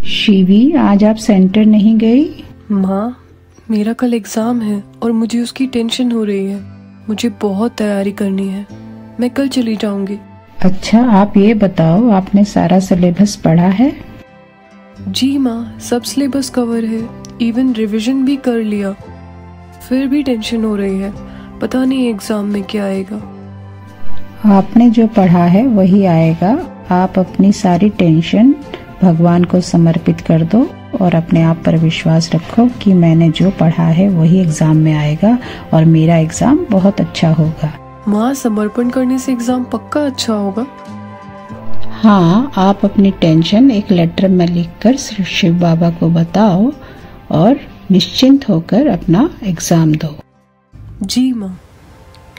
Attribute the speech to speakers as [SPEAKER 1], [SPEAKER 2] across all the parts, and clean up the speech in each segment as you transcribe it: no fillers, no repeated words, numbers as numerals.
[SPEAKER 1] शिवी, आज आप सेंटर नहीं गई?
[SPEAKER 2] माँ, मेरा कल एग्जाम है और मुझे उसकी टेंशन हो रही है। मुझे बहुत तैयारी करनी है। मैं कल चली जाऊंगी।
[SPEAKER 1] अच्छा, आप ये बताओ, आपने सारा सिलेबस पढ़ा है?
[SPEAKER 2] जी माँ, सब सिलेबस कवर है, इवन रिवीजन भी कर लिया। फिर भी टेंशन हो रही है, पता नहीं एग्जाम में क्या आएगा।
[SPEAKER 1] आपने जो पढ़ा है वही आएगा। आप अपनी सारी टेंशन भगवान को समर्पित कर दो और अपने आप पर विश्वास रखो कि मैंने जो पढ़ा है वही एग्जाम में आएगा और मेरा एग्जाम बहुत अच्छा होगा।
[SPEAKER 2] माँ, समर्पण करने से एग्जाम पक्का अच्छा होगा?
[SPEAKER 1] हाँ, आप अपनी टेंशन एक लेटर में लिखकर शिव बाबा को बताओ और निश्चिंत होकर अपना एग्जाम दो।
[SPEAKER 2] जी माँ,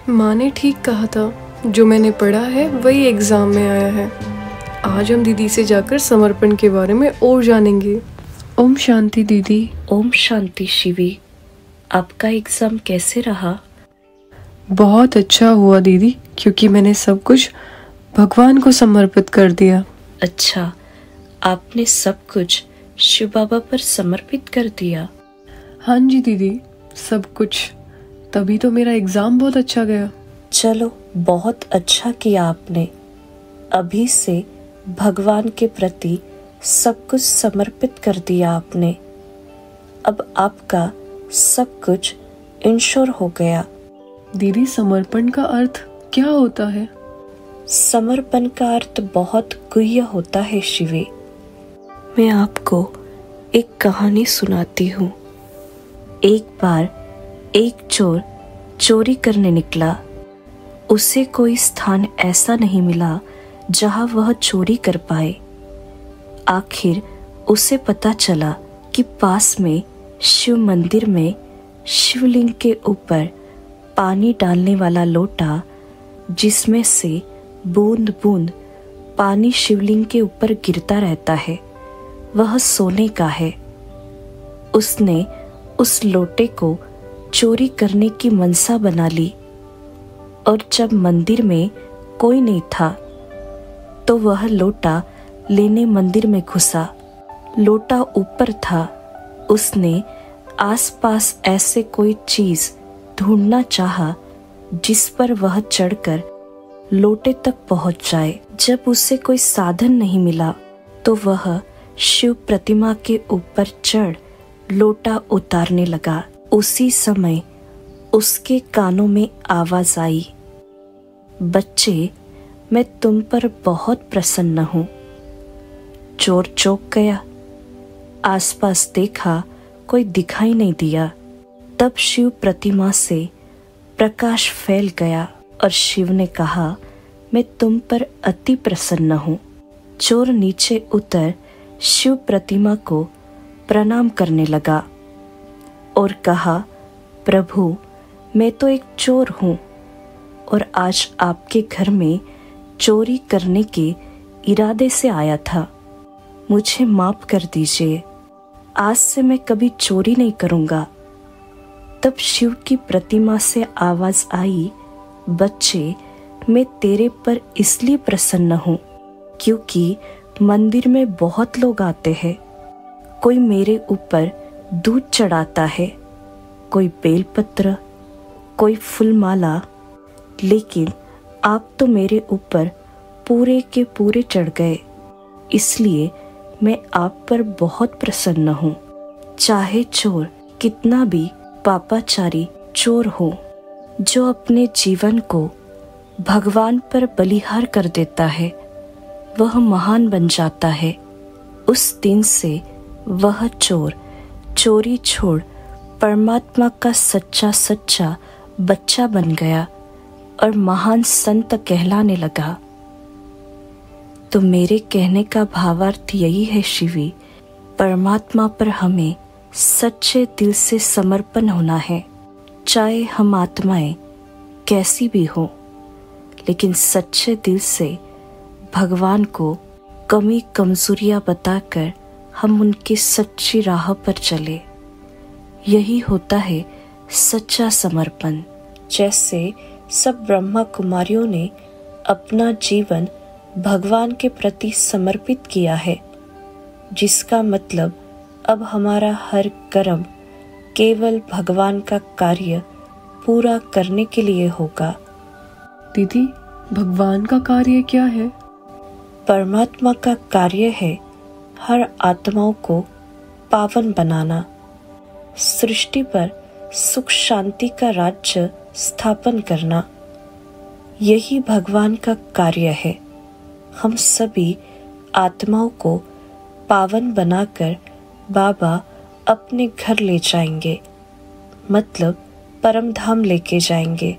[SPEAKER 2] माँ ने ठीक कहा था, जो मैंने पढ़ा है वही एग्जाम में आया है। आज हम दीदी से जाकर समर्पण के बारे में और जानेंगे। ओम शांति दीदी।
[SPEAKER 3] ओम शांति शिवी। आपका एग्जाम कैसे रहा?
[SPEAKER 2] बहुत अच्छा हुआ दीदी, क्योंकि मैंने सब कुछ भगवान को समर्पित कर दिया।
[SPEAKER 3] अच्छा, आपने सब कुछ शिव बाबा पर समर्पित कर दिया?
[SPEAKER 2] हाँ जी दीदी, सब कुछ। तभी तो मेरा एग्जाम बहुत अच्छा गया।
[SPEAKER 3] चलो, बहुत अच्छा किया आपने। अभी से भगवान के प्रति सब कुछ समर्पित कर दिया आपने। अब आपका सब कुछ इंश्योर हो गया।
[SPEAKER 2] दीदी, समर्पण का अर्थ क्या होता है?
[SPEAKER 3] समर्पण का अर्थ बहुत गुह्य होता है शिवे। मैं आपको एक कहानी सुनाती हूँ। एक बार एक चोर चोरी करने निकला। उसे कोई स्थान ऐसा नहीं मिला जहां वह चोरी कर पाए। आखिर उसे पता चला कि पास में शिव मंदिर में शिवलिंग के ऊपर पानी डालने वाला लोटा, जिसमें से बूंद बूंद पानी शिवलिंग के ऊपर गिरता रहता है, वह सोने का है। उसने उस लोटे को चोरी करने की मनसा बना ली और जब मंदिर में कोई नहीं था तो वह लोटा लेने मंदिर में घुसा। लोटा ऊपर था। उसने आसपास ऐसे कोई चीज ढूंढना चाहा जिस पर वह चढ़कर लोटे तक पहुंच जाए। जब उसे कोई साधन नहीं मिला तो वह शिव प्रतिमा के ऊपर चढ़ लोटा उतारने लगा। उसी समय उसके कानों में आवाज आई, बच्चे, मैं तुम पर बहुत प्रसन्न हूं। चोर चौंक गया। आसपास देखा, कोई दिखाई नहीं दिया। तब शिव प्रतिमा से प्रकाश फैल गया और शिव ने कहा, मैं तुम पर अति प्रसन्न हूं। चोर नीचे उतर शिव प्रतिमा को प्रणाम करने लगा और कहा, प्रभु, मैं तो एक चोर हूं और आज आपके घर में चोरी करने के इरादे से आया था। मुझे माफ कर दीजिए। आज से मैं कभी चोरी नहीं करूंगा। तब शिव की प्रतिमा से आवाज आई, बच्चे, मैं तेरे पर इसलिए प्रसन्न हूं क्योंकि मंदिर में बहुत लोग आते हैं। कोई मेरे ऊपर दूध चढ़ाता है, कोई बेलपत्र, कोई फूलमाला, लेकिन आप तो मेरे ऊपर पूरे के पूरे चढ़ गए। इसलिए मैं आप पर बहुत प्रसन्न हूँ। चाहे चोर कितना भी पापाचारी चोर हो, जो अपने जीवन को भगवान पर बलिहार कर देता है, वह महान बन जाता है। उस दिन से वह चोर चोरी छोड़ परमात्मा का सच्चा सच्चा बच्चा बन गया और महान संत कहलाने लगा। तो मेरे कहने का भावार्थ यही है शिवी, परमात्मा पर हमें सच्चे दिल से समर्पण होना है। चाहे हम आत्माएं कैसी भी हो, लेकिन सच्चे दिल से भगवान को कमी कमजोरियां बताकर हम उनकी सच्ची राह पर चले। यही होता है सच्चा समर्पण। जैसे सब ब्रह्मा कुमारियों ने अपना जीवन भगवान के प्रति समर्पित किया है, जिसका मतलब अब हमारा हर कर्म केवल भगवान का कार्य पूरा करने के लिए होगा।
[SPEAKER 2] दीदी, भगवान का कार्य क्या है?
[SPEAKER 3] परमात्मा का कार्य है हर आत्माओं को पावन बनाना, सृष्टि पर सुख शांति का राज्य स्थापन करना। यही भगवान का कार्य है। हम सभी आत्माओं को पावन बनाकर बाबा अपने घर ले जाएंगे, मतलब परम धाम लेके जाएंगे।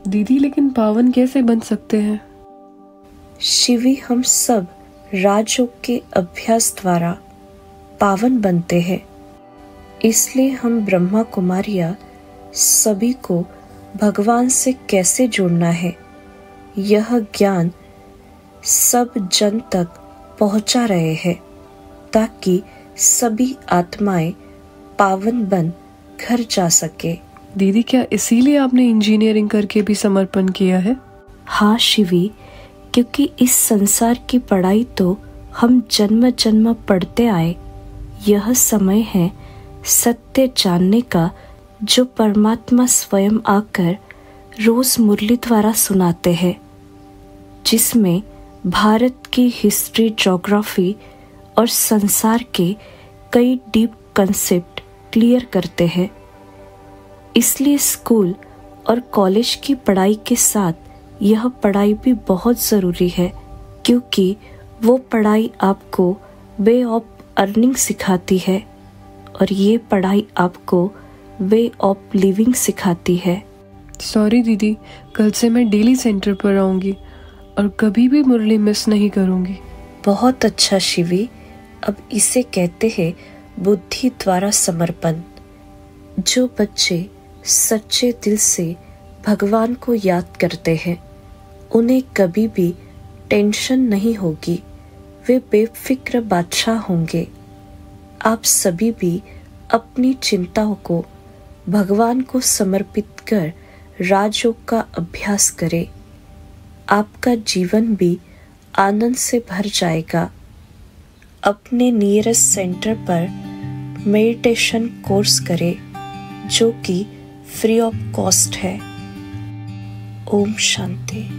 [SPEAKER 2] दीदी, लेकिन पावन कैसे बन सकते हैं?
[SPEAKER 3] शिवी, हम सब राजयोग के अभ्यास द्वारा पावन बनते हैं। इसलिए हम ब्रह्मा कुमारियां सभी को भगवान से कैसे जोड़ना है, यह ज्ञान सब जन तक पहुंचा रहे हैं, ताकि सभी आत्माएं पावन बन घर जा सके।
[SPEAKER 2] दीदी, क्या इसीलिए आपने इंजीनियरिंग करके भी समर्पण किया है?
[SPEAKER 3] हाँ शिवी, क्योंकि इस संसार की पढ़ाई तो हम जन्म जन्म पढ़ते आए। यह समय है सत्य जानने का, जो परमात्मा स्वयं आकर रोज मुरली द्वारा सुनाते हैं, जिसमें भारत की हिस्ट्री, ज्योग्राफी और संसार के कई डीप कंसेप्ट क्लियर करते हैं। इसलिए स्कूल और कॉलेज की पढ़ाई के साथ यह पढ़ाई भी बहुत ज़रूरी है, क्योंकि वो पढ़ाई आपको वे ऑफ अर्निंग सिखाती है और ये पढ़ाई आपको वे ऑफ लिविंग सिखाती है।
[SPEAKER 2] सॉरी दीदी, कल से मैं डेली सेंटर पर आऊंगी और कभी भी मुरली मिस नहीं करूंगी।
[SPEAKER 3] बहुत अच्छा शिवी, अब इसे कहते हैं बुद्धि द्वारा समर्पण। जो बच्चे सच्चे दिल से भगवान को याद करते हैं, उन्हें कभी भी टेंशन नहीं होगी, वे बेफिक्र बादशाह होंगे। आप सभी भी अपनी चिंताओं को भगवान को समर्पित कर राजयोग का अभ्यास करें। आपका जीवन भी आनंद से भर जाएगा। अपने नियरेस्ट सेंटर पर मेडिटेशन कोर्स करें, जो कि फ्री ऑफ कॉस्ट है। ओम शांति।